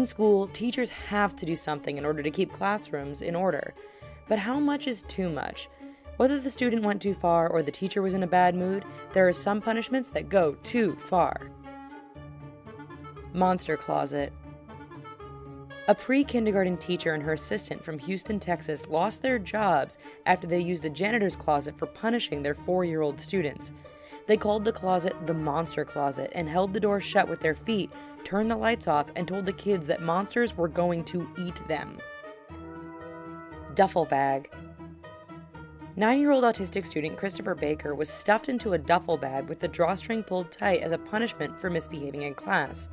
In school, teachers have to do something in order to keep classrooms in order. But how much is too much? Whether the student went too far or the teacher was in a bad mood, there are some punishments that go too far. Monster Closet. A pre-kindergarten teacher and her assistant from Houston, Texas lost their jobs after they used the janitor's closet for punishing their 4-year-old students. They called the closet the Monster Closet and held the door shut with their feet, turned the lights off, and told the kids that monsters were going to eat them. Duffel bag. 9-year-old autistic student Christopher Baker was stuffed into a duffel bag with the drawstring pulled tight as a punishment for misbehaving in class.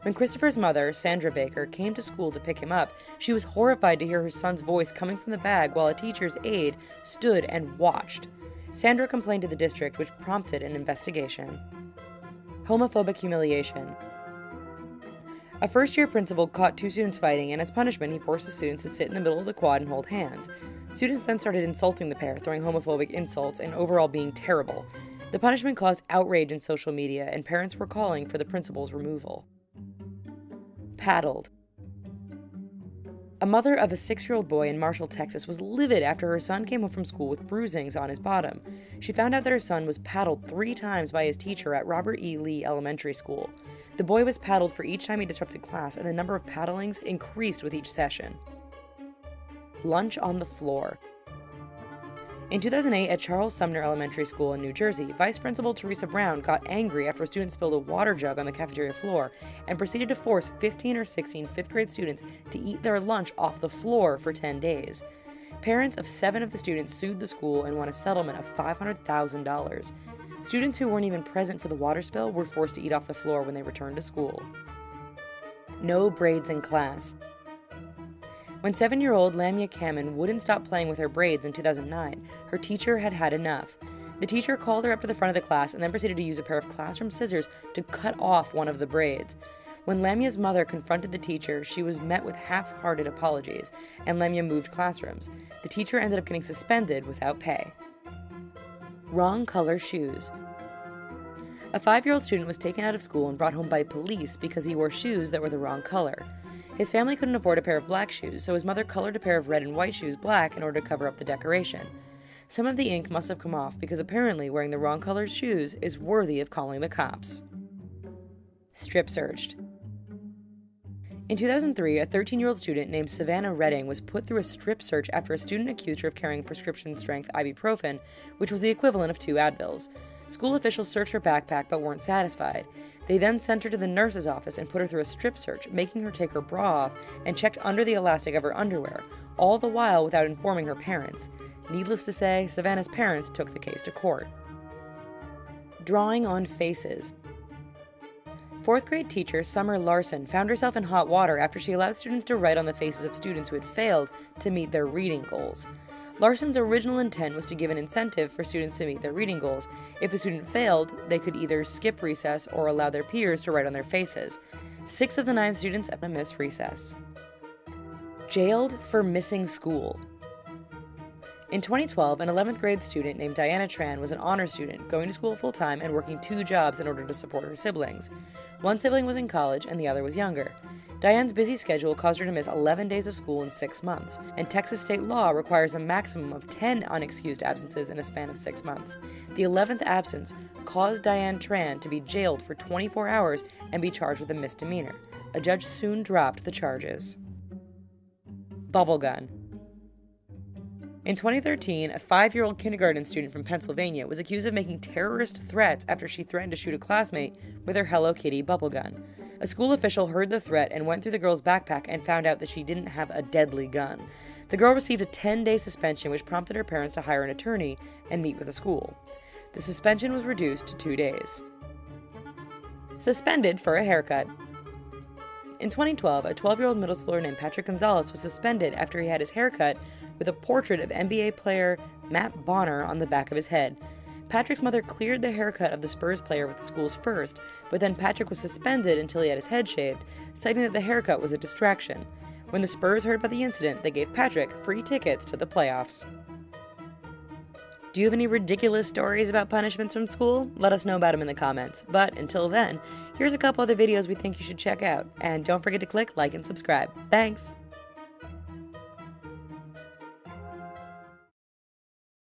When Christopher's mother, Sandra Baker, came to school to pick him up, she was horrified to hear her son's voice coming from the bag while a teacher's aide stood and watched. Sandra complained to the district, which prompted an investigation. Homophobic humiliation. A first-year principal caught 2 students fighting, and as punishment, he forced the students to sit in the middle of the quad and hold hands. Students then started insulting the pair, throwing homophobic insults, and overall being terrible. The punishment caused outrage in social media, and parents were calling for the principal's removal. Paddled. A mother of a 6-year-old boy in Marshall, Texas, was livid after her son came home from school with bruisings on his bottom. She found out that her son was paddled 3 times by his teacher at Robert E. Lee Elementary School. The boy was paddled for each time he disrupted class, and the number of paddlings increased with each session. Lunch on the floor. In 2008, at Charles Sumner Elementary School in New Jersey, Vice Principal Teresa Brown got angry after a student spilled a water jug on the cafeteria floor and proceeded to force 15 or 16 fifth-grade students to eat their lunch off the floor for 10 days. Parents of 7 of the students sued the school and won a settlement of $500,000. Students who weren't even present for the water spill were forced to eat off the floor when they returned to school. No braids in class. When 7-year-old Lamia Kamen wouldn't stop playing with her braids in 2009, her teacher had had enough. The teacher called her up to the front of the class and then proceeded to use a pair of classroom scissors to cut off one of the braids. When Lamia's mother confronted the teacher, she was met with half-hearted apologies, and Lamia moved classrooms. The teacher ended up getting suspended without pay. Wrong color shoes. A 5-year-old student was taken out of school and brought home by police because he wore shoes that were the wrong color. His family couldn't afford a pair of black shoes, so his mother colored a pair of red and white shoes black in order to cover up the decoration. Some of the ink must have come off because apparently wearing the wrong color shoes is worthy of calling the cops. Strip searched. In 2003, a 13-year-old student named Savannah Redding was put through a strip search after a student accused her of carrying prescription-strength ibuprofen, which was the equivalent of 2 Advils. School officials searched her backpack but weren't satisfied. They then sent her to the nurse's office and put her through a strip search, making her take her bra off and checked under the elastic of her underwear, all the while without informing her parents. Needless to say, Savannah's parents took the case to court. Drawing on faces. 4th-grade teacher Summer Larson found herself in hot water after she allowed students to write on the faces of students who had failed to meet their reading goals. Larson's original intent was to give an incentive for students to meet their reading goals. If a student failed, they could either skip recess or allow their peers to write on their faces. 6 of the 9 students missed recess. Jailed for missing school. In 2012, an 11th grade student named Diana Tran was an honor student, going to school full-time and working 2 jobs in order to support her siblings. One sibling was in college and the other was younger. Diane's busy schedule caused her to miss 11 days of school in 6 months, and Texas state law requires a maximum of 10 unexcused absences in a span of 6 months. The 11th absence caused Diane Tran to be jailed for 24 hours and be charged with a misdemeanor. A judge soon dropped the charges. Bubble gun. In 2013, a 5-year-old kindergarten student from Pennsylvania was accused of making terrorist threats after she threatened to shoot a classmate with her Hello Kitty bubble gun. A school official heard the threat and went through the girl's backpack and found out that she didn't have a deadly gun. The girl received a 10-day suspension, which prompted her parents to hire an attorney and meet with the school. The suspension was reduced to 2 days. Suspended for a haircut. In 2012, a 12-year-old middle schooler named Patrick Gonzalez was suspended after he had his hair cut with a portrait of NBA player Matt Bonner on the back of his head. Patrick's mother cleared the haircut of the Spurs player with the school's first, but then Patrick was suspended until he had his head shaved, citing that the haircut was a distraction. When the Spurs heard about the incident, they gave Patrick free tickets to the playoffs. Do you have any ridiculous stories about punishments from school? Let us know about them in the comments. But until then, here's a couple other videos we think you should check out. And don't forget to click like and subscribe. Thanks!